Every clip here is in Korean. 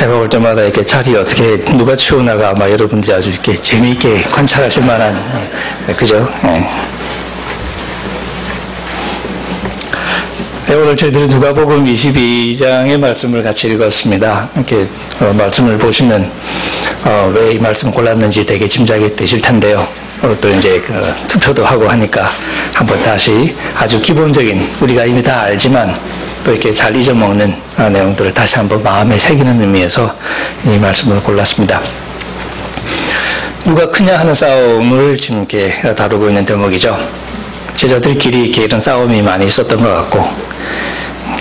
제가 올 때마다 이렇게 자리 어떻게 누가 치우나가 아마 여러분들이 아주 이렇게 재미있게 관찰하실 만한, 그죠? 오늘 저희들이 누가복음 22장의 말씀을 같이 읽었습니다. 이렇게 말씀을 보시면 왜 이 말씀을 골랐는지 되게 짐작이 되실 텐데요. 또 이제 투표도 하고 하니까 한번 다시 아주 기본적인 우리가 이미 다 알지만 또 이렇게 잘 잊어먹는 내용들을 다시 한번 마음에 새기는 의미에서 이 말씀을 골랐습니다. 누가 크냐 하는 싸움을 지금 이렇게 다루고 있는 대목이죠. 제자들끼리 이렇게 이런 싸움이 많이 있었던 것 같고,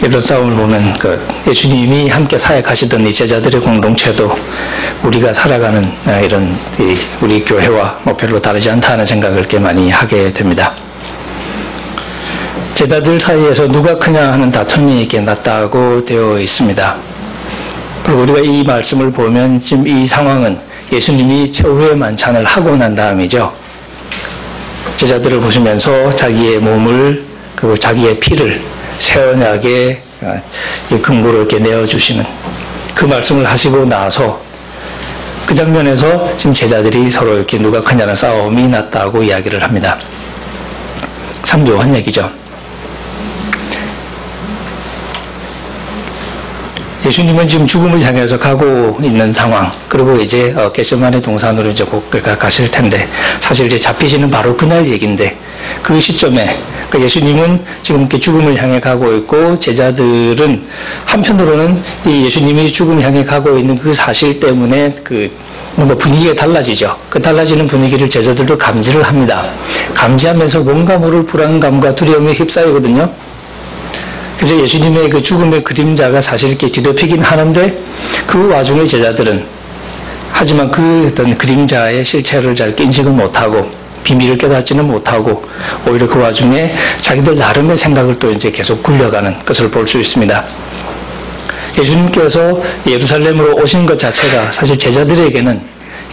이런 싸움을 보면 예수님이 함께 사역하시던 이 제자들의 공동체도 우리가 살아가는 이런 우리 교회와 별로 다르지 않다 하는 생각을 꽤 많이 하게 됩니다. 제자들 사이에서 누가 크냐 하는 다툼이 이렇게 났다고 되어 있습니다. 그리고 우리가 이 말씀을 보면 지금 이 상황은 예수님이 최후의 만찬을 하고 난 다음이죠. 제자들을 보시면서 자기의 몸을 그리고 자기의 피를 새 언약의 근거로 이렇게 내어주시는 그 말씀을 하시고 나서 그 장면에서 지금 제자들이 서로 이렇게 누가 크냐는 싸움이 났다고 이야기를 합니다. 참 묘한 얘기죠. 예수님은 지금 죽음을 향해서 가고 있는 상황, 그리고 이제 겟세마네 동산으로 이제 곧 가실 텐데, 사실 이제 잡히시는 바로 그날 얘기인데, 그 시점에 예수님은 지금 이렇게 죽음을 향해 가고 있고, 제자들은 한편으로는 이 예수님이 죽음을 향해 가고 있는 그 사실 때문에 뭔가 분위기가 달라지죠. 그 달라지는 분위기를 제자들도 감지를 합니다. 감지하면서 뭔가 모를 불안감과 두려움에 휩싸이거든요. 그래서 예수님의 그 죽음의 그림자가 사실 이렇게 뒤덮이긴 하는데, 그 와중에 제자들은 하지만 그 어떤 그림자의 실체를 잘 인식을 못하고 비밀을 깨닫지는 못하고 오히려 그 와중에 자기들 나름의 생각을 또 이제 계속 굴려가는 것을 볼 수 있습니다. 예수님께서 예루살렘으로 오신 것 자체가 사실 제자들에게는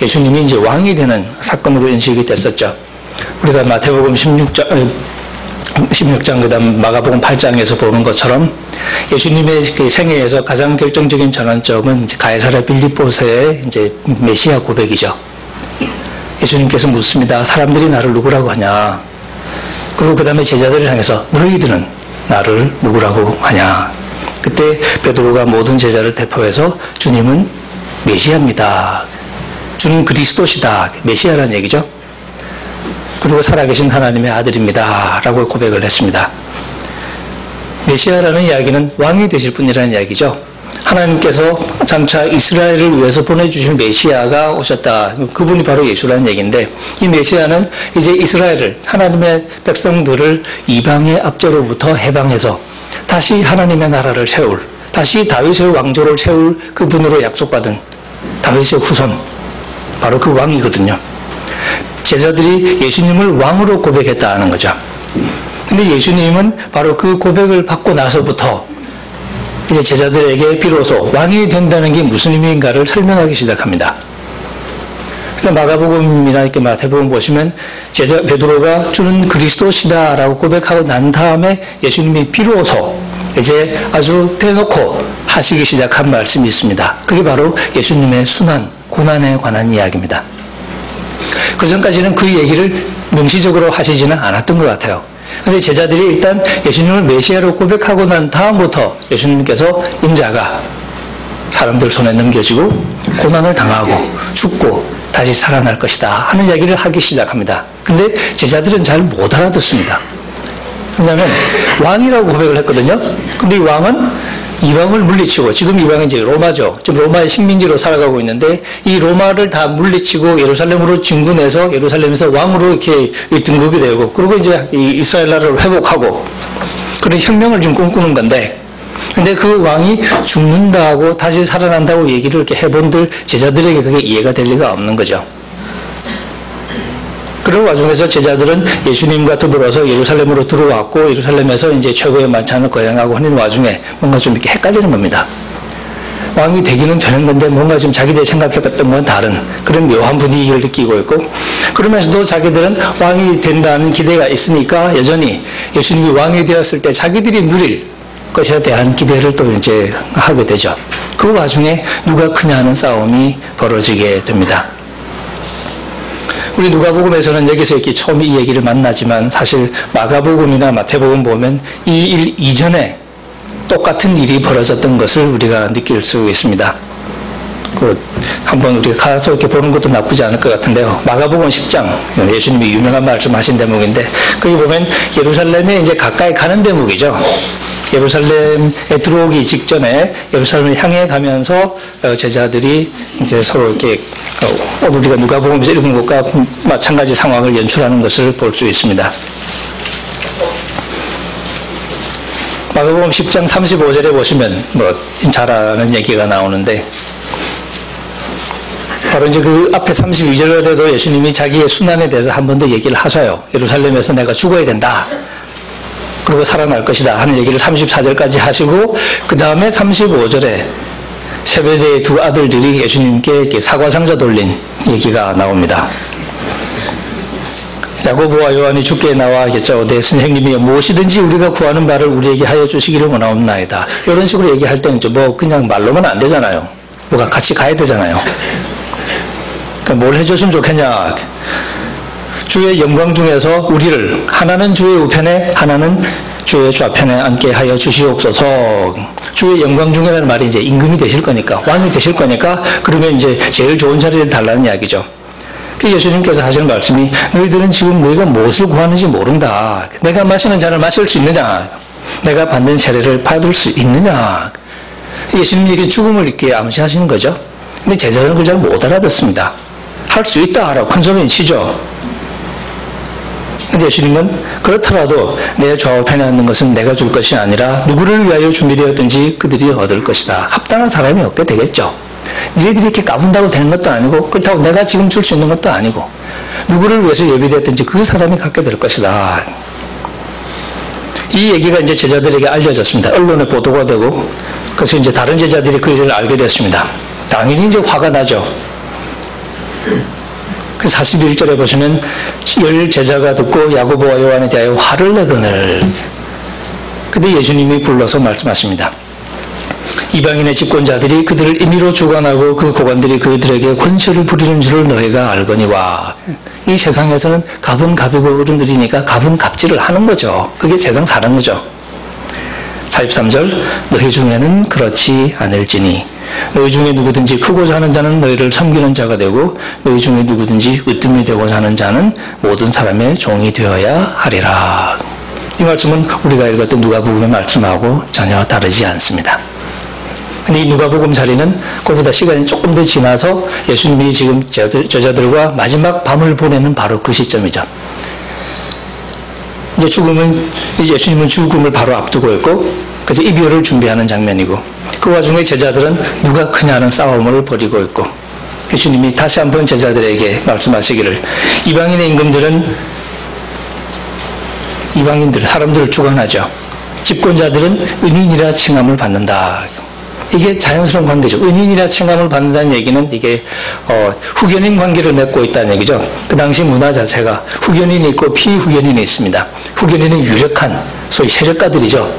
예수님이 이제 왕이 되는 사건으로 인식이 됐었죠. 우리가 마태복음 16장 그다음 마가복음 8장에서 보는 것처럼 예수님의 그 생애에서 가장 결정적인 전환점은 이제 가이사랴 빌립보서의 이제 메시아 고백이죠. 예수님께서 묻습니다. 사람들이 나를 누구라고 하냐? 그리고 그 다음에 제자들을 향해서 너희들은 나를 누구라고 하냐? 그때 베드로가 모든 제자를 대표해서 주님은 메시아입니다. 주는 그리스도시다. 메시아라는 얘기죠. 그리고 살아계신 하나님의 아들입니다. 라고 고백을 했습니다. 메시아라는 이야기는 왕이 되실 분이라는 이야기죠. 하나님께서 장차 이스라엘을 위해서 보내주신 메시아가 오셨다. 그분이 바로 예수라는 얘기인데, 이 메시아는 이제 이스라엘을, 하나님의 백성들을 이방의 압제로부터 해방해서 다시 하나님의 나라를 세울, 다시 다윗의 왕조를 세울 그분으로 약속받은 다윗의 후손, 바로 그 왕이거든요. 제자들이 예수님을 왕으로 고백했다 하는 거죠. 근데 예수님은 바로 그 고백을 받고 나서부터 이제 제자들에게 비로소 왕이 된다는 게 무슨 의미인가를 설명하기 시작합니다. 그래서 마가복음이나 이렇게 마태복음 보시면 제자 베드로가 주는 그리스도시다라고 고백하고 난 다음에 예수님이 비로소 이제 아주 대놓고 하시기 시작한 말씀이 있습니다. 그게 바로 예수님의 순환, 고난에 관한 이야기입니다. 그 전까지는 그 얘기를 명시적으로 하시지는 않았던 것 같아요. 그런데 제자들이 일단 예수님을 메시아로 고백하고 난 다음부터 예수님께서 인자가 사람들 손에 넘겨지고 고난을 당하고 죽고 다시 살아날 것이다 하는 이야기를 하기 시작합니다. 근데 제자들은 잘 못 알아듣습니다. 왜냐하면 왕이라고 고백을 했거든요. 근데 이 왕은 이방을 물리치고, 지금 이방은 이제 로마죠. 지금 로마의 식민지로 살아가고 있는데, 이 로마를 다 물리치고 예루살렘으로 진군해서 예루살렘에서 왕으로 이렇게 등극이 되고, 그리고 이제 이 이스라엘 나라를 회복하고, 그런 혁명을 좀 꿈꾸는 건데, 근데 그 왕이 죽는다고 다시 살아난다고 얘기를 이렇게 해본들 제자들에게 그게 이해가 될 리가 없는 거죠. 그런 와중에서 제자들은 예수님과 더불어서 예루살렘으로 들어왔고, 예루살렘에서 이제 최고의 만찬을 거행하고 하는 와중에 뭔가 좀 이렇게 헷갈리는 겁니다. 왕이 되기는 되는 건데 뭔가 좀 자기들이 생각해봤던 건 다른 그런 묘한 분위기를 느끼고 있고, 그러면서도 자기들은 왕이 된다는 기대가 있으니까 여전히 예수님이 왕이 되었을 때 자기들이 누릴 것에 대한 기대를 또 이제 하게 되죠. 그 와중에 누가 크냐 하는 싸움이 벌어지게 됩니다. 우리 누가복음에서는 여기서 이렇게 처음 이 얘기를 만나지만 사실 마가복음이나 마태복음 보면 이 일 이전에 똑같은 일이 벌어졌던 것을 우리가 느낄 수 있습니다. 한번 우리가 가서 이렇게 보는 것도 나쁘지 않을 것 같은데요. 마가복음 10장, 예수님이 유명한 말씀하신 대목인데, 거기 보면 예루살렘에 이제 가까이 가는 대목이죠. 예루살렘에 들어오기 직전에 예루살렘을 향해 가면서 제자들이 이제 서로 이렇게 오늘 우리가 누가복음에서 읽은 것과 마찬가지 상황을 연출하는 것을 볼 수 있습니다. 마가복음 10장 35절에 보시면 잘 아는 얘기가 나오는데, 바로 이제 그 앞에 32절에도 예수님이 자기의 순환에 대해서 한 번 더 얘기를 하셔요. 예루살렘에서 내가 죽어야 된다. 그리고 살아날 것이다 하는 얘기를 34절까지 하시고, 그 다음에 35절에 세베대의 두 아들들이 예수님께 이렇게 사과상자 돌린 얘기가 나옵니다. 야고보와 요한이 주께 나와 여짜오되 선생님이 무엇이든지 우리가 구하는 바를 우리에게 하여 주시기를 원하옵나이다. 이런 식으로 얘기할 때는 그냥 말로만 안 되잖아요. 뭐가 같이 가야 되잖아요. 그러니까 뭘 해줬으면 좋겠냐. 주의 영광 중에서 우리를 하나는 주의 우편에 하나는 주의 좌편에 앉게 하여 주시옵소서. 주의 영광 중에라는 말이 이제 임금이 되실 거니까, 왕이 되실 거니까, 그러면 이제 제일 좋은 자리를 달라는 이야기죠. 그 예수님께서 하시는 말씀이 너희들은 지금 너희가 무엇을 구하는지 모른다. 내가 마시는 잔을 마실 수 있느냐? 내가 받는 세례를 받을 수 있느냐? 예수님이 이렇게 죽음을 이렇게 암시하시는 거죠. 근데 제자들은 그걸 잘 못 알아듣습니다. 할 수 있다 하라고 큰 소리는 치죠. 근데 예수님은 그렇더라도 내 좌우편에 앉는 것은 내가 줄 것이 아니라 누구를 위하여 준비되었든지 그들이 얻을 것이다. 합당한 사람이 얻게 되겠죠. 니네들이 이렇게 까분다고 되는 것도 아니고 그렇다고 내가 지금 줄 수 있는 것도 아니고 누구를 위해서 예비되었든지 그 사람이 갖게 될 것이다. 이 얘기가 이제 제자들에게 알려졌습니다. 언론에 보도가 되고, 그래서 이제 다른 제자들이 그 일을 알게 됐습니다. 당연히 이제 화가 나죠. 그 41절에 보시면 열 제자가 듣고 야고보와 요한에 대하여 화를 내거늘. 근데 예수님이 불러서 말씀하십니다. 이방인의 집권자들이 그들을 임의로 주관하고 그 고관들이 그들에게 권세를 부리는 줄을 너희가 알거니와. 이 세상에서는 갑은 갑이고 어른들이니까 갑은 갑질을 하는 거죠. 그게 세상 사는 거죠. 43절 너희 중에는 그렇지 않을지니 너희 중에 누구든지 크고자 하는 자는 너희를 섬기는 자가 되고 너희 중에 누구든지 으뜸이 되고자 하는 자는 모든 사람의 종이 되어야 하리라. 이 말씀은 우리가 읽었던 누가복음의 말씀하고 전혀 다르지 않습니다. 근데 이 누가복음 자리는 그보다 시간이 조금 더 지나서 예수님이 지금 제자들과 마지막 밤을 보내는 바로 그 시점이죠. 이제 예수님은 죽음을 바로 앞두고 있고, 그래서 이별을 준비하는 장면이고, 그 와중에 제자들은 누가 크냐는 싸움을 벌이고 있고, 예수님이 다시 한번 제자들에게 말씀하시기를 이방인의 임금들은 사람들을 주관하죠. 집권자들은 은인이라 칭함을 받는다. 이게 자연스러운 관계죠. 은인이라 칭함을 받는다는 얘기는 이게 후견인 관계를 맺고 있다는 얘기죠. 그 당시 문화 자체가 후견인이 있고 피후견인이 있습니다. 후견인은 유력한 소위 세력가들이죠.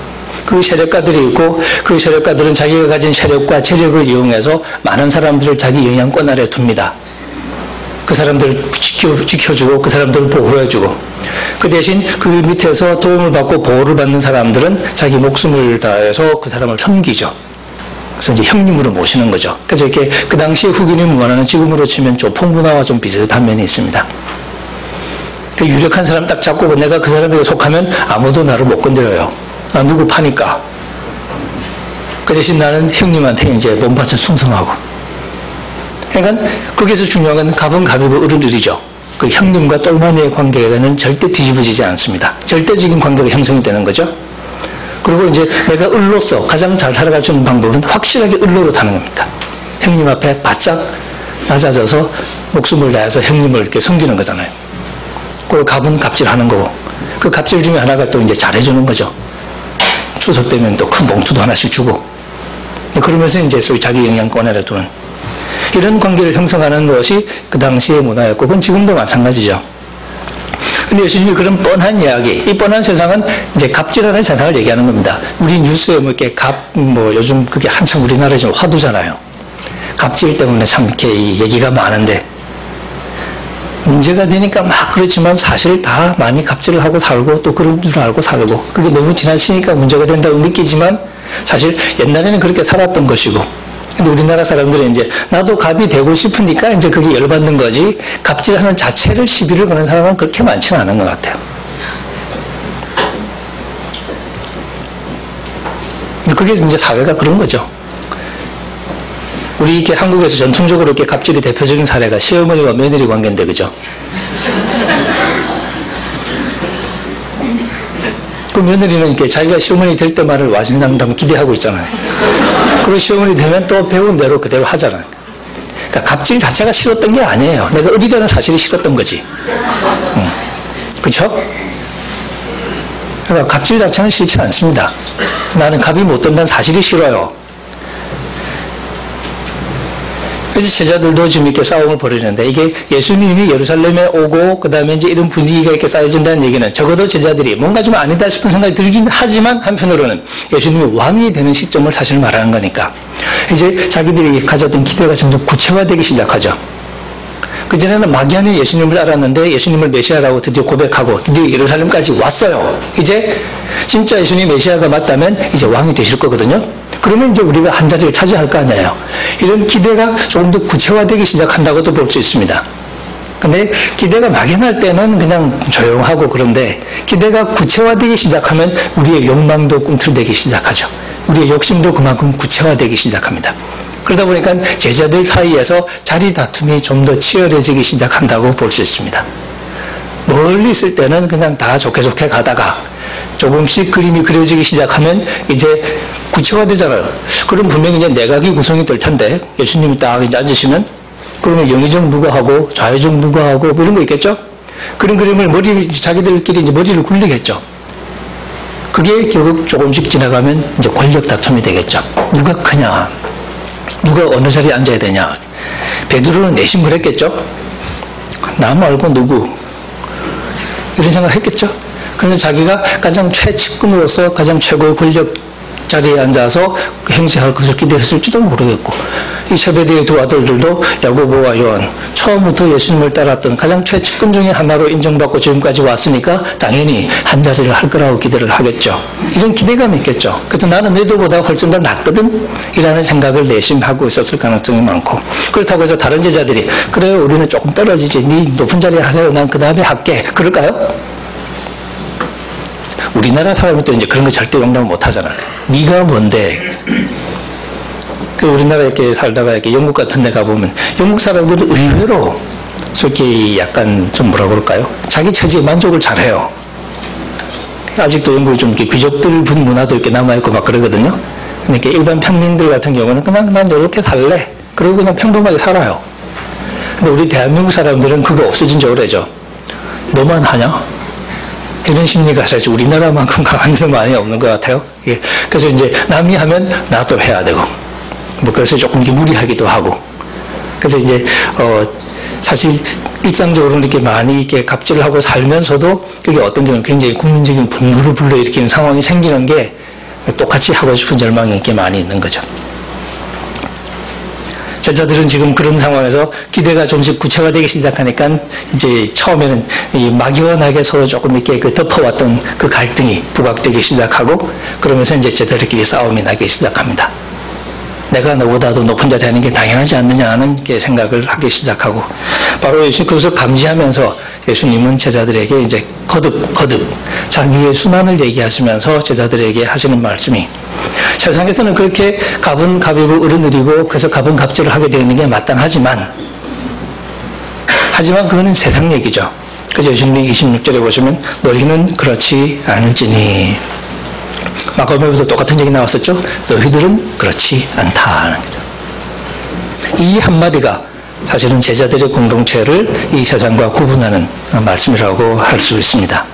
그 세력가들이 있고 그 세력가들은 자기가 가진 세력과 재력을 이용해서 많은 사람들을 자기 영향권 아래 둡니다. 그 사람들을 지켜주고 그 사람들을 보호해주고, 그 대신 그 밑에서 도움을 받고 보호를 받는 사람들은 자기 목숨을 다해서 그 사람을 섬기죠. 그래서 이제 형님으로 모시는 거죠. 그래서 이렇게 그 당시에 후견인 문화는 지금으로 치면 조폭 문화와 좀 비슷한 면이 있습니다. 그 유력한 사람 딱 잡고 내가 그 사람에게 속하면 아무도 나를 못 건드려요. 나 누구 파니까. 그 대신 나는 형님한테 이제 몸바쳐 충성하고. 그러니까 거기서 중요한 건 갑은 갑이고 어른들이죠. 그 형님과 똘마니의 관계는 절대 뒤집어지지 않습니다. 절대적인 관계가 형성이 되는 거죠. 그리고 이제 내가 을로서 가장 잘 살아갈 수 있는 방법은 확실하게 을로로 타는 겁니다. 형님 앞에 바짝 낮아져서 목숨을 다해서 형님을 이렇게 섬기는 거잖아요. 그리고 갑은 갑질하는 거고, 그 갑질 중에 하나가 또 이제 잘해주는 거죠. 추석 되면 또 큰 봉투도 하나씩 주고, 그러면서 이제 소위 자기 영향권에 두는 이런 관계를 형성하는 것이 그 당시의 문화였고, 그건 지금도 마찬가지죠. 근데 예수님이 그런 뻔한 이야기, 이 뻔한 세상은 이제 갑질하는 세상을 얘기하는 겁니다. 우리 뉴스에 뭐 이렇게 요즘 그게 한참 우리나라에 좀 화두잖아요. 갑질 때문에 참 이렇게 이 얘기가 많은데, 문제가 되니까 막 그렇지만 사실 다 많이 갑질을 하고 살고 또 그런 줄 알고 살고, 그게 너무 지나치니까 문제가 된다고 느끼지만 사실 옛날에는 그렇게 살았던 것이고, 근데 우리나라 사람들은 이제 나도 갑이 되고 싶으니까 이제 그게 열받는 거지, 갑질하는 자체를 시비를 거는 사람은 그렇게 많지는 않은 것 같아요. 그게 이제 사회가 그런 거죠. 우리 이렇게 한국에서 전통적으로 이렇게 갑질이 대표적인 사례가 시어머니와 며느리 관계인데, 그죠? 그 며느리는 이렇게 자기가 시어머니 될 때만을 와신상담 기대하고 있잖아요. 그리고 시어머니 되면 또 배운 대로 그대로 하잖아요. 그러니까 갑질 자체가 싫었던 게 아니에요. 내가 어리다는 사실이 싫었던 거지. 그렇죠? 그러니까 갑질 자체는 싫지 않습니다. 나는 갑이 못 된다는 사실이 싫어요. 그래서 제자들도 지금 이렇게 싸움을 벌이는데, 이게 예수님이 예루살렘에 오고 그 다음에 이제 이런 분위기가 이렇게 쌓여진다는 얘기는 적어도 제자들이 뭔가 좀 아니다 싶은 생각이 들긴 하지만, 한편으로는 예수님이 왕이 되는 시점을 사실 말하는 거니까 이제 자기들이 가졌던 기대가 점점 구체화되기 시작하죠. 그전에는 막연히 예수님을 알았는데 예수님을 메시아라고 드디어 고백하고 드디어 예루살렘까지 왔어요. 이제 진짜 예수님 메시아가 맞다면 이제 왕이 되실 거거든요. 그러면 이제 우리가 한 자리를 차지할 거 아니에요. 이런 기대가 조금 더 구체화되기 시작한다고도 볼 수 있습니다. 근데 기대가 막연할 때는 그냥 조용하고, 그런데 기대가 구체화되기 시작하면 우리의 욕망도 꿈틀대기 시작하죠. 우리의 욕심도 그만큼 구체화되기 시작합니다. 그러다 보니까 제자들 사이에서 자리 다툼이 좀 더 치열해지기 시작한다고 볼 수 있습니다. 멀리 있을 때는 그냥 다 좋게 좋게 가다가 조금씩 그림이 그려지기 시작하면 이제 구체화되잖아요. 그럼 분명히 이제 내각이 구성이 될 텐데, 예수님이 딱 이제 앉으시면, 그러면 영의정 누가 하고 좌의정 누가 하고 뭐 이런 거 있겠죠? 그런 그림을 자기들끼리 이제 머리를 굴리겠죠. 그게 결국 조금씩 지나가면 이제 권력 다툼이 되겠죠. 누가 크냐? 누가 어느 자리에 앉아야 되냐? 베드로는 내심을 했겠죠? 나 말고 누구? 이런 생각을 했겠죠? 그런데 자기가 가장 최측근으로서 가장 최고의 권력 자리에 앉아서 행세할 것을 기대했을지도 모르겠고, 이 세베대의 두 아들들도 야고보와 요한, 처음부터 예수님을 따랐던 가장 최측근 중에 하나로 인정받고 지금까지 왔으니까 당연히 한 자리를 할 거라고 기대를 하겠죠. 이런 기대감이 있겠죠. 그래서 나는 너희들보다 훨씬 더 낫거든? 이라는 생각을 내심하고 있었을 가능성이 많고, 그렇다고 해서 다른 제자들이 그래요, 우리는 조금 떨어지지, 네 높은 자리에 하세요, 난 그 다음에 할게, 그럴까요? 우리나라 사람이 또 이제 그런 거 절대 용납 못 하잖아요. 네가 뭔데? 우리나라에 이렇게 살다가 이렇게 영국 같은 데 가보면 영국 사람들은 의외로 솔직히 약간 좀 뭐라 그럴까요? 자기 처지에 만족을 잘 해요. 아직도 영국이 좀 이렇게 귀족들 분 문화도 이렇게 남아있고 막 그러거든요. 그러니까 일반 평민들 같은 경우는 그냥 난 이렇게 살래. 그러고 그냥 평범하게 살아요. 근데 우리 대한민국 사람들은 그거 없어진 지 오래죠. 너만 하냐? 이런 심리가 사실 우리나라만큼 강한 데는 많이 없는 것 같아요. 예. 그래서 이제 남이 하면 나도 해야 되고, 뭐 그래서 조금 무리하기도 하고. 그래서 이제 사실 일상적으로 이렇게 많이 이렇게 갑질을 하고 살면서도 그게 어떤 경우는 굉장히 국민적인 분노를 불러일으키는 상황이 생기는 게 똑같이 하고 싶은 절망이 이렇게 많이 있는 거죠. 제자들은 지금 그런 상황에서 기대가 좀씩 구체화되기 시작하니까 이제 처음에는 이 막연하게 서로 조금 이렇게 그 덮어왔던 그 갈등이 부각되기 시작하고, 그러면서 이제 제자들끼리 싸움이 나기 시작합니다. 내가 너보다도 높은 자리에 하는 게 당연하지 않느냐 하는 게 생각을 하기 시작하고, 바로 예수님 그것을 감지하면서 예수님은 제자들에게 이제 거듭 자기의 순환을 얘기하시면서 제자들에게 하시는 말씀이, 세상에서는 그렇게 갑은 갑이고 을은 을이고 그래서 갑은 갑질을 하게 되는 게 마땅하지만 그거는 세상 얘기죠. 그래서 예수님이 26절에 보시면 너희는 그렇지 않을지니, 마가복음에도 똑같은 얘기 나왔었죠. 너희들은 그렇지 않다. 이 한마디가 사실은 제자들의 공동체를 이 세상과 구분하는 말씀이라고 할 수 있습니다.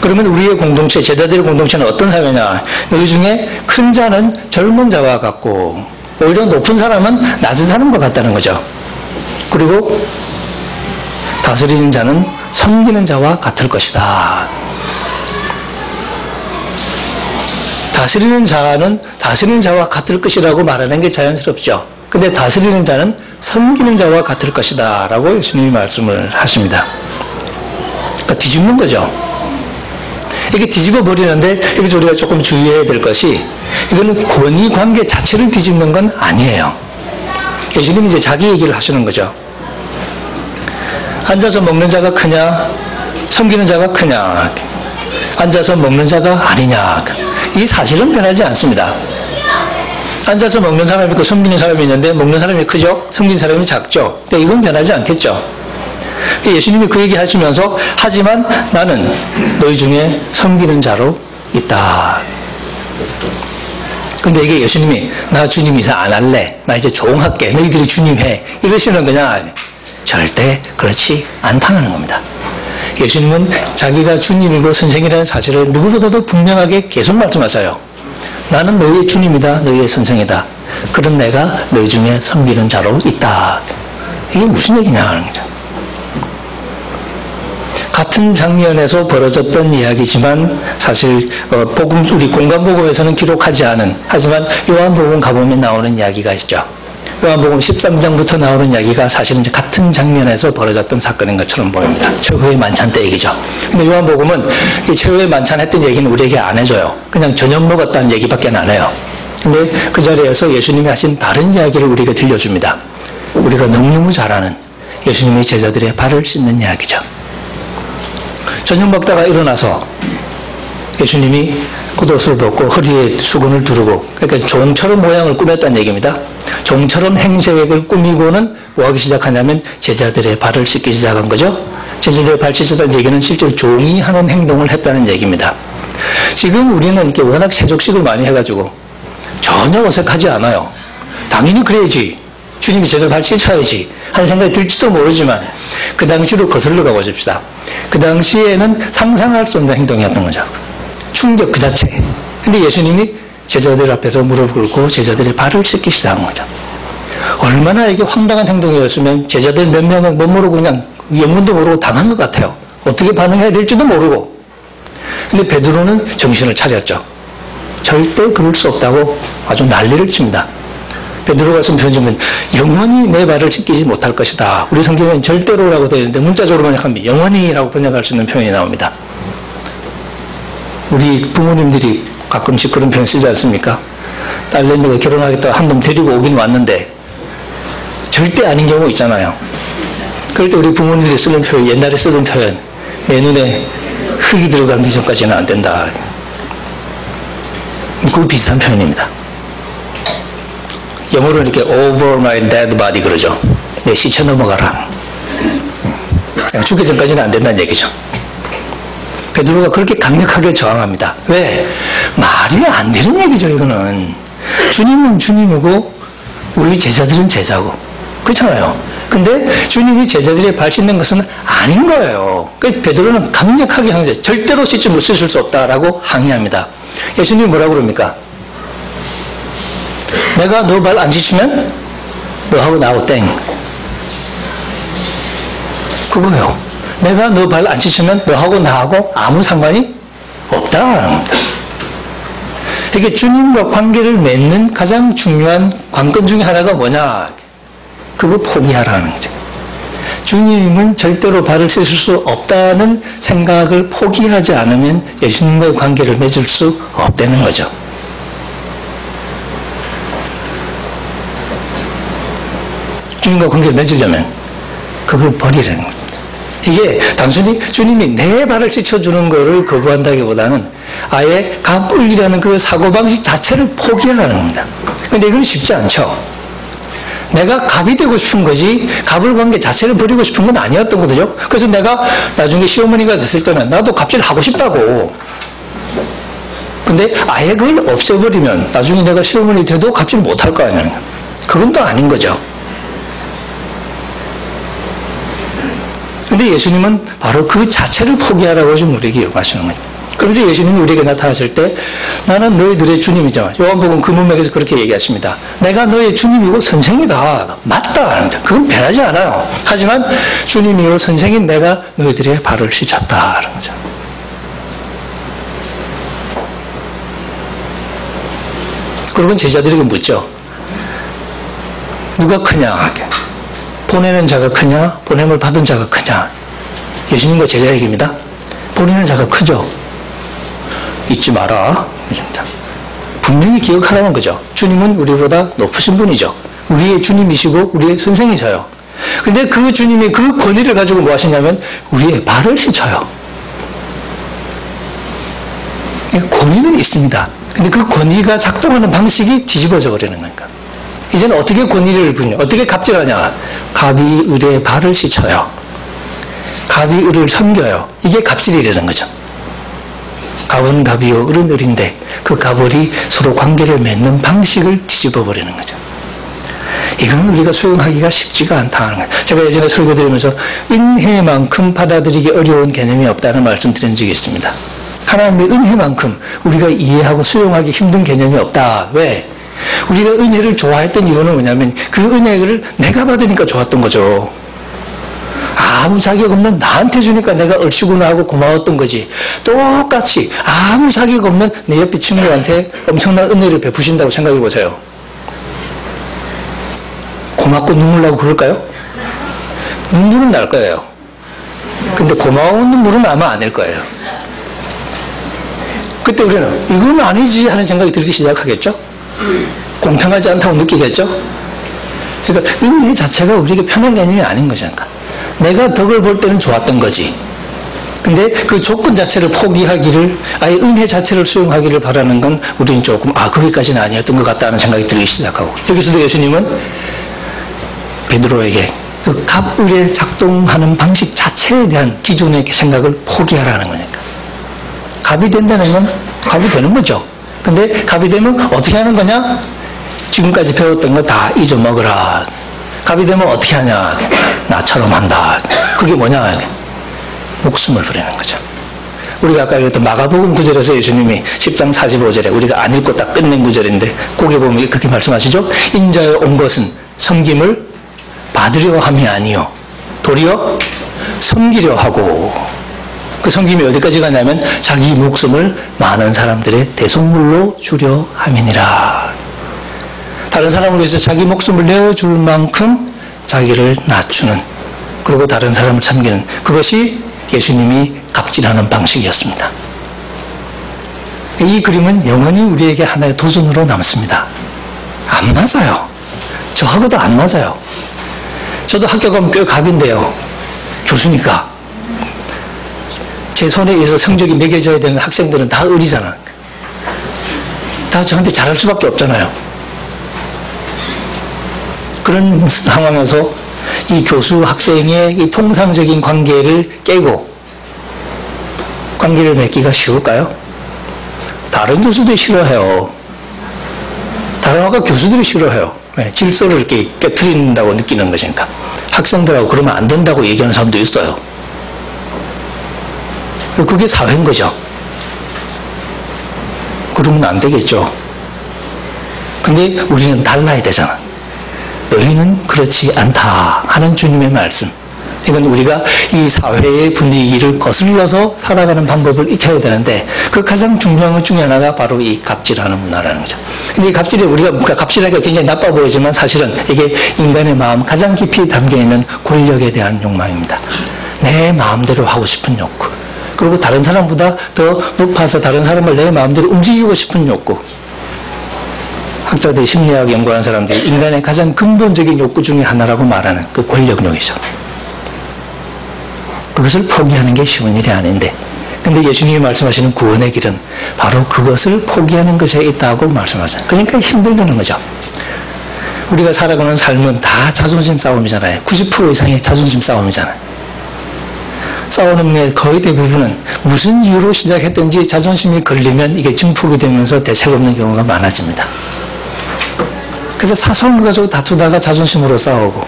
그러면 우리의 공동체, 제자들의 공동체는 어떤 사회냐? 여기 중에 큰 자는 젊은 자와 같고 오히려 높은 사람은 낮은 사람과 같다는 거죠. 그리고 다스리는 자는 섬기는 자와 같을 것이다. 다스리는 자는 다스리는 자와 같을 것이라고 말하는 게 자연스럽죠. 근데 다스리는 자는 섬기는 자와 같을 것이다 라고 예수님이 말씀을 하십니다. 그러니까 뒤집는 거죠. 이게 뒤집어 버리는데 여기서 우리가 조금 주의해야 될 것이 이거는 권위 관계 자체를 뒤집는 건 아니에요. 예수님이 이제 자기 얘기를 하시는 거죠. 앉아서 먹는 자가 크냐, 섬기는 자가 크냐, 앉아서 먹는 자가 아니냐. 이 사실은 변하지 않습니다. 앉아서 먹는 사람이 있고 섬기는 사람이 있는데 먹는 사람이 크죠? 섬기는 사람이 작죠? 근데 이건 변하지 않겠죠. 예수님이 그 얘기 하시면서 하지만 나는 너희 중에 섬기는 자로 있다. 근데 이게 예수님이 나 주님 이사 안 할래. 나 이제 조응할게. 너희들이 주님 해. 이러시는 거냐? 절대 그렇지 않다는 겁니다. 예수님은 자기가 주님이고 선생이라는 사실을 누구보다도 분명하게 계속 말씀하세요. 나는 너희의 주님이다. 너희의 선생이다. 그런 내가 너희 중에 섬기는 자로 있다. 이게 무슨 얘기냐 하는 거죠. 같은 장면에서 벌어졌던 이야기지만 사실 복음 우리 공간복음에서는 기록하지 않은 하지만 요한복음 가보면 나오는 이야기가 있죠. 요한복음 13장부터 나오는 이야기가 사실은 같은 장면에서 벌어졌던 사건인 것처럼 보입니다. 최후의 만찬 때 얘기죠. 근데 요한복음은 이 최후의 만찬 했던 얘기는 우리에게 안 해줘요. 그냥 저녁 먹었다는 얘기밖에 안 해요. 근데 그 자리에서 예수님이 하신 다른 이야기를 우리에게 들려줍니다. 우리가 너무너무 잘 아는 예수님의 제자들의 발을 씻는 이야기죠. 저녁 먹다가 일어나서 예수님이 겉옷을 벗고 허리에 수건을 두르고 그러니까 종처럼 모양을 꾸몄다는 얘기입니다. 종처럼 행색을 꾸미고는 뭐 하기 시작하냐면 제자들의 발을 씻기 시작한 거죠. 제자들의 발 씻었다는 얘기는 실제로 종이 하는 행동을 했다는 얘기입니다. 지금 우리는 이렇게 워낙 세족식을 많이 해가지고 전혀 어색하지 않아요. 당연히 그래야지. 주님이 제대로 발 씻어야지 하는 생각이 들지도 모르지만 그 당시로 거슬러 가보십시다. 그 당시에는 상상할 수 없는 행동이었던 거죠. 충격 그 자체. 근데 예수님이 제자들 앞에서 무릎 꿇고 제자들의 발을 씻기 시작한 거죠. 얼마나 이게 황당한 행동이었으면 제자들 몇 명은 못 모르고 그냥 영문도 모르고 당한 것 같아요. 어떻게 반응해야 될지도 모르고. 근데 베드로는 정신을 차렸죠. 절대 그럴 수 없다고 아주 난리를 칩니다. 베드로가 쓴 표현은 영원히 내 발을 씻기지 못할 것이다. 우리 성경은 절대로라고 되어 있는데 문자적으로 번역하면 영원히라고 번역할 수 있는 표현이 나옵니다. 우리 부모님들이 가끔씩 그런 표현 쓰지 않습니까? 딸내미가 결혼하겠다고 한 놈 데리고 오긴 왔는데 절대 아닌 경우 있잖아요. 그럴 때 우리 부모님들이 쓰는 표현, 옛날에 쓰던 표현, 내 눈에 흙이 들어가기 전까지는 안 된다. 그 비슷한 표현입니다. 영어로 이렇게 over my dead body 그러죠. 내 시체 넘어가라. 죽기 전까지는 안 된다는 얘기죠. 베드로가 그렇게 강력하게 저항합니다. 왜? 말이 안 되는 얘기죠, 이거는. 주님은 주님이고, 우리 제자들은 제자고. 그렇잖아요. 근데 주님이 제자들의 발 씻는 것은 아닌 거예요. 그래서 베드로는 강력하게 항의해요. 절대로 씻을 수 없다라고 항의합니다. 예수님이 뭐라고 그럽니까? 내가 너 발 안 씻으면 너하고 나하고 땡. 그거예요. 내가 너 발 안 씻으면 너하고 나하고 아무 상관이 없다라는 겁니다. 이게 주님과 관계를 맺는 가장 중요한 관건 중에 하나가 뭐냐? 그거 포기하라는 거죠. 주님은 절대로 발을 씻을 수 없다는 생각을 포기하지 않으면 예수님과의 관계를 맺을 수 없다는 거죠. 주님과 관계를 맺으려면 그걸 버리라는 겁니다. 이게 단순히 주님이 내 발을 씻어주는 것을 거부한다기보다는 아예 갑을이라는 그 사고방식 자체를 포기하라는 겁니다. 근데 이건 쉽지 않죠. 내가 갑이 되고 싶은 거지 갑을 관계 자체를 버리고 싶은 건 아니었던 거죠. 그래서 내가 나중에 시어머니가 됐을 때는 나도 갑질을 하고 싶다고. 근데 아예 그걸 없애버리면 나중에 내가 시어머니 돼도 갑질을 못할 거 아니에요. 그건 또 아닌 거죠. 근데 예수님은 바로 그 자체를 포기하라고 좀 우리에게 요구하시는 거예요. 그러면서 예수님이 우리에게 나타나실 때 나는 너희들의 주님이죠. 요한복음 그 문맥에서 그렇게 얘기하십니다. 내가 너의 주님이고 선생이다. 맞다. 하는 거죠. 그건 변하지 않아요. 하지만 주님이요 선생인 내가 너희들의 발을 씻었다. 하는 거죠. 그러면 제자들에게 묻죠. 누가 크냐? 보내는 자가 크냐? 보냄을 받은 자가 크냐? 예수님과 제자 얘기입니다. 보내는 자가 크죠. 잊지 마라. 분명히 기억하라는 거죠. 주님은 우리보다 높으신 분이죠. 우리의 주님이시고 우리의 선생이셔요. 근데 그 주님이 그 권위를 가지고 뭐 하시냐면 우리의 발을 씻어요. 권위는 있습니다. 근데 그 권위가 작동하는 방식이 뒤집어져 버리는 거니까. 이제는 어떻게 권위를 부냐? 어떻게 갑질하냐? 갑이 을의 발을 씻어요. 갑이 을을 섬겨요. 이게 갑질이라는 거죠. 갑은 갑이요, 을은 을인데 그 갑을이 서로 관계를 맺는 방식을 뒤집어 버리는 거죠. 이건 우리가 수용하기가 쉽지가 않다는 거예요. 제가 예전에 설교드리면서 은혜만큼 받아들이기 어려운 개념이 없다는 말씀 드린 적이 있습니다. 하나님의 은혜만큼 우리가 이해하고 수용하기 힘든 개념이 없다. 왜? 우리가 은혜를 좋아했던 이유는 뭐냐면 그 은혜를 내가 받으니까 좋았던 거죠. 아무 자격 없는 나한테 주니까 내가 얼씨구나 하고 고마웠던 거지. 똑같이 아무 자격 없는 내 옆에 친구한테 엄청난 은혜를 베푸신다고 생각해 보세요. 고맙고 눈물 나고 그럴까요? 눈물은 날 거예요. 근데 고마운 눈물은 아마 안 날 거예요. 그때 우리는 이건 아니지 하는 생각이 들기 시작하겠죠? 공평하지 않다고 느끼겠죠? 그러니까 은혜 자체가 우리에게 편한 개념이 아닌 거죠. 내가 덕을 볼 때는 좋았던 거지. 근데 그 조건 자체를 포기하기를, 아예 은혜 자체를 수용하기를 바라는 건 우리는 조금 거기까지는 아니었던 것 같다는 생각이 들기 시작하고, 여기서도 예수님은 베드로에게 그 갑을에 작동하는 방식 자체에 대한 기존의 생각을 포기하라는 거니까. 갑이 된다는 건 갑이 되는 거죠. 근데 갑이 되면 어떻게 하는 거냐? 지금까지 배웠던 거 다 잊어먹으라. 갑이 되면 어떻게 하냐? 나처럼 한다. 그게 뭐냐? 목숨을 버리는 거죠. 우리가 아까 읽었던 마가복음 9절에서 예수님이 10장 45절에 우리가 안 읽고 딱 끝낸 구절인데 거기에 보면 그렇게 말씀하시죠. 인자여 온 것은 섬김을 받으려 함이 아니요 도리어 섬기려 하고, 그 섬김이 어디까지 가냐면 자기 목숨을 많은 사람들의 대속물로 주려 함이니라. 다른 사람을 위해서 자기 목숨을 내어줄 만큼 자기를 낮추는, 그리고 다른 사람을 섬기는, 그것이 예수님이 갑질하는 방식이었습니다. 이 그림은 영원히 우리에게 하나의 도전으로 남습니다. 안 맞아요. 저하고도 안 맞아요. 저도 학교 가면 꽤 갑인데요. 교수니까. 제 손에 의해서 성적이 매겨져야 되는 학생들은 다 을이잖아. 다 저한테 잘할 수밖에 없잖아요. 그런 상황에서 이 교수 학생의 이 통상적인 관계를 깨고 관계를 맺기가 쉬울까요? 다른 교수들이 싫어해요. 다른 학과 교수들이 싫어해요. 질서를 이렇게 깨트린다고 느끼는 것이니까. 학생들하고 그러면 안 된다고 얘기하는 사람도 있어요. 그게 사회인 거죠. 그러면 안 되겠죠. 근데 우리는 달라야 되잖아. 너희는 그렇지 않다 하는 주님의 말씀. 이건 우리가 이 사회의 분위기를 거슬러서 살아가는 방법을 익혀야 되는데, 그 가장 중요한 것 중에 하나가 바로 이 갑질하는 문화라는 거죠. 근데 이 갑질이 우리가 갑질하기가 굉장히 나빠 보이지만 사실은 이게 인간의 마음 가장 깊이 담겨있는 권력에 대한 욕망입니다. 내 마음대로 하고 싶은 욕구. 그리고 다른 사람보다 더 높아서 다른 사람을 내 마음대로 움직이고 싶은 욕구. 학자들이 심리학 연구하는 사람들이 인간의 가장 근본적인 욕구 중에 하나라고 말하는 그 권력욕이죠. 그것을 포기하는 게 쉬운 일이 아닌데, 근데 예수님이 말씀하시는 구원의 길은 바로 그것을 포기하는 것에 있다고 말씀하잖아요. 그러니까 힘들다는 거죠. 우리가 살아가는 삶은 다 자존심 싸움이잖아요. 90% 이상의 자존심 싸움이잖아요. 싸우는 게 거의 대부분은 무슨 이유로 시작했든지 자존심이 걸리면 이게 증폭이 되면서 대책 없는 경우가 많아집니다. 그래서 사소한 거 가지고 다투다가 자존심으로 싸우고,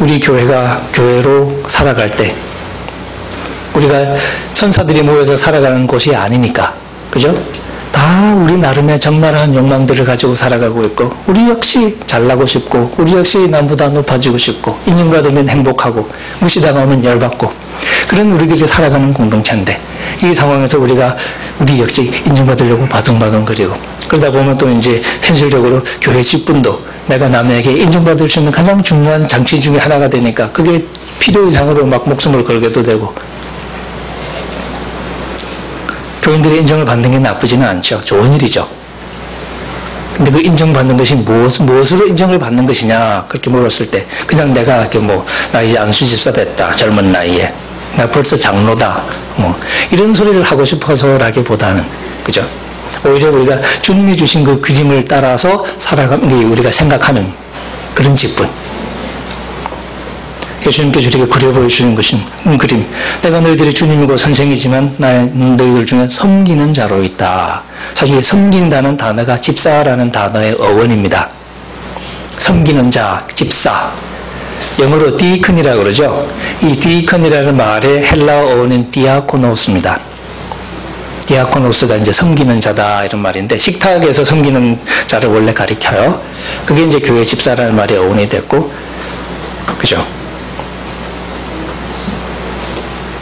우리 교회가 교회로 살아갈 때 우리가 천사들이 모여서 살아가는 곳이 아니니까, 그죠? 다 우리 나름의 적나라한 욕망들을 가지고 살아가고 있고, 우리 역시 잘나고 싶고, 우리 역시 남보다 높아지고 싶고, 인정받으면 행복하고, 무시당하면 열받고, 그런 우리들이 살아가는 공동체인데, 이 상황에서 우리 역시 인정받으려고 바둥바둥거리고, 그러다 보면 또 이제 현실적으로 교회 직분도 내가 남에게 인정받을 수 있는 가장 중요한 장치 중에 하나가 되니까, 그게 필요 이상으로 막 목숨을 걸게도 되고, 교인들의 인정을 받는 게 나쁘지는 않죠. 좋은 일이죠. 근데 그 인정받는 것이 무엇으로 인정을 받는 것이냐, 그렇게 물었을 때, 그냥 내가 이렇게 나 이제 안수집사 됐다, 젊은 나이에. 나 벌써 장로다. 이런 소리를 하고 싶어서라기보다는, 그죠? 오히려 우리가 주님이 주신 그 그림을 따라서 살아가는 게 우리가 생각하는 그런 직분. 예수님께서 우리에게 그려 보여주는 것은 그림. 내가 너희들이 주님이고 선생이지만 너희들 중에 섬기는 자로 있다. 사실 섬긴다는 단어가 집사라는 단어의 어원입니다. 섬기는 자, 집사. 영어로 디이컨이라고 그러죠. 이 디이컨이라는 말의 헬라어 어원은 디아코노스입니다. 디아코노스가 이제 섬기는 자다 이런 말인데, 식탁에서 섬기는 자를 원래 가리켜요. 그게 이제 교회 집사라는 말의 어원이 됐고, 그죠?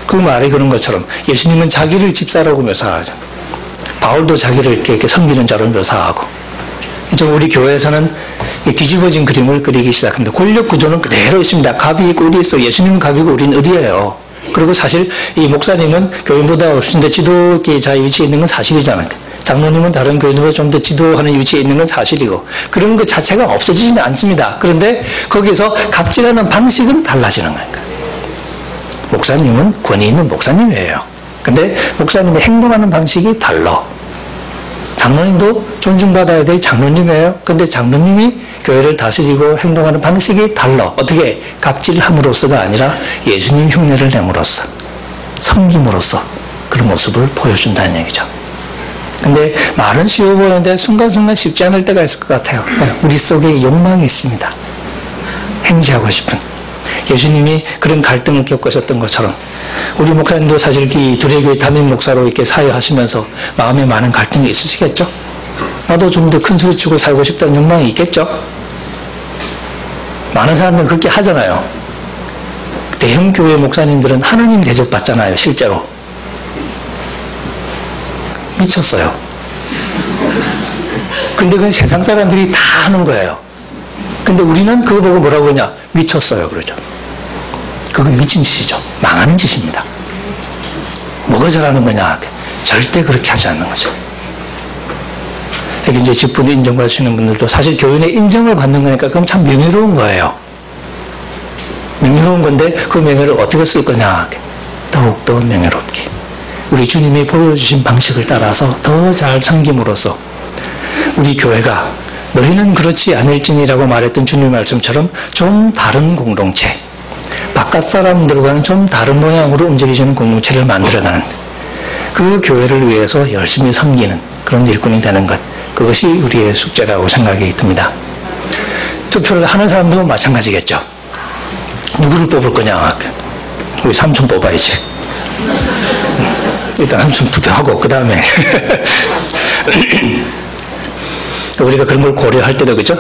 그 말이 그런 것처럼 예수님은 자기를 집사라고 묘사하죠. 바울도 자기를 이렇게 섬기는 자로 묘사하고, 이제 우리 교회에서는 뒤집어진 그림을 그리기 시작합니다. 권력 구조는 그대로 있습니다. 갑이 있고 을이 있어. 예수님은 갑이고 우리는 을이에요. 그리고 사실 이 목사님은 교인보다 훨씬 더 지도자 위치에 있는 건 사실이잖아요. 장로님은 다른 교인보다 좀 더 지도하는 위치에 있는 건 사실이고, 그런 것 자체가 없어지지는 않습니다. 그런데 거기서 갑질하는 방식은 달라지는 거예요. 목사님은 권위 있는 목사님이에요. 근데 목사님이 행동하는 방식이 달라. 장로님도 존중받아야 될 장로님이에요. 근데 장로님이 교회를 다스리고 행동하는 방식이 달라. 어떻게? 갑질함으로써가 아니라 예수님 흉내를 내므로써, 섬김으로써 그런 모습을 보여준다는 얘기죠. 근데 말은 쉬워 보이는데 순간순간 쉽지 않을 때가 있을 것 같아요. 우리 속에 욕망이 있습니다. 행시하고 싶은. 예수님이 그런 갈등을 겪으셨던 것처럼 우리 목사님도 사실 이 두레교회 담임 목사로 이렇게 사회하시면서 마음에 많은 갈등이 있으시겠죠? 나도 좀 더 큰 소리 치고 살고 싶다는 욕망이 있겠죠? 많은 사람들은 그렇게 하잖아요. 대형 교회 목사님들은 하나님 대접받잖아요, 실제로. 미쳤어요. 근데 그건 세상 사람들이 다 하는 거예요. 근데 우리는 그거 보고 뭐라고 그러냐? 미쳤어요, 그러죠. 그건 미친 짓이죠. 망하는 짓입니다. 뭐가 잘하는 거냐? 절대 그렇게 하지 않는 거죠. 이렇게 이제 직분을 인정받으시는 분들도 사실 교인의 인정을 받는 거니까 그건 참 명예로운 거예요. 명예로운 건데 그 명예를 어떻게 쓸 거냐? 더욱더 명예롭게. 우리 주님이 보여주신 방식을 따라서 더 잘 섬김으로써 우리 교회가 너희는 그렇지 않을지니라고 말했던 주님의 말씀처럼 좀 다른 공동체, 바깥 사람들과는 좀 다른 모양으로 움직이시는 공동체를 만들어가는 그 교회를 위해서 열심히 섬기는 그런 일꾼이 되는 것, 그것이 우리의 숙제라고 생각이 듭니다. 투표를 하는 사람도 마찬가지겠죠. 누구를 뽑을 거냐? 우리 삼촌 뽑아야지. 일단 삼촌 투표하고 그 다음에 우리가 그런 걸 고려할 때도, 그죠?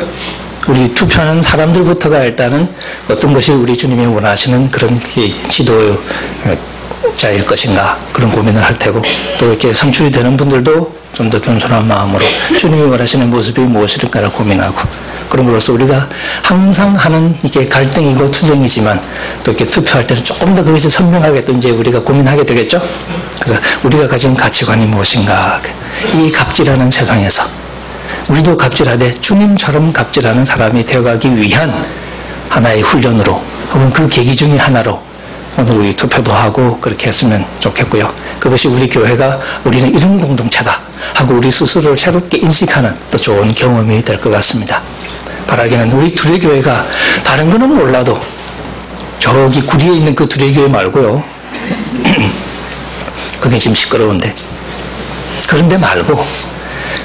우리 투표하는 사람들부터가 일단은 어떤 것이 우리 주님이 원하시는 그런 지도자일 것인가, 그런 고민을 할 테고, 또 이렇게 선출이 되는 분들도 좀 더 겸손한 마음으로 주님이 원하시는 모습이 무엇일까를 고민하고, 그럼으로써 우리가 항상 하는 이게 갈등이고 투쟁이지만 또 이렇게 투표할 때는 조금 더 그것이 선명하게 또 이제 우리가 고민하게 되겠죠? 그래서 우리가 가진 가치관이 무엇인가, 이 갑질하는 세상에서 우리도 갑질하되 주님처럼 갑질하는 사람이 되어가기 위한 하나의 훈련으로, 혹은 그 계기 중에 하나로 오늘 우리 투표도 하고 그렇게 했으면 좋겠고요. 그것이 우리 교회가 우리는 이런 공동체다 하고 우리 스스로를 새롭게 인식하는 또 좋은 경험이 될 것 같습니다. 바라기는 우리 두레교회가 다른 거는 몰라도 저기 구리에 있는 그 두레교회 말고요. 그게 지금 시끄러운데. 그런데 말고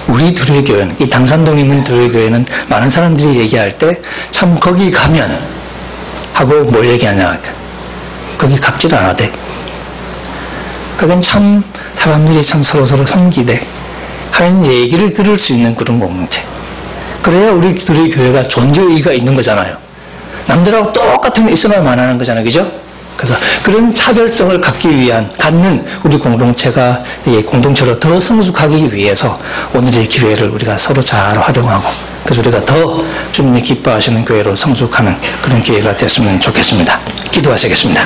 우리 두레교회는, 이 당산동에 있는 두레교회는 많은 사람들이 얘기할 때 참 거기 가면 하고 뭘 얘기하냐. 거기 갑질 안 하대. 그건 참 사람들이 참 서로서로 섬기대 하는 얘기를 들을 수 있는 그런 공동체. 그래야 우리들의 교회가 존재 의의가 있는 거잖아요. 남들하고 똑같으면 있어야만 하는 거잖아요. 그죠? 그래서 그런 차별성을 갖는 우리 공동체가 공동체로 더 성숙하기 위해서 오늘의 기회를 우리가 서로 잘 활용하고 그래서 우리가 더 주님이 기뻐하시는 교회로 성숙하는 그런 기회가 됐으면 좋겠습니다. 기도하시겠습니다.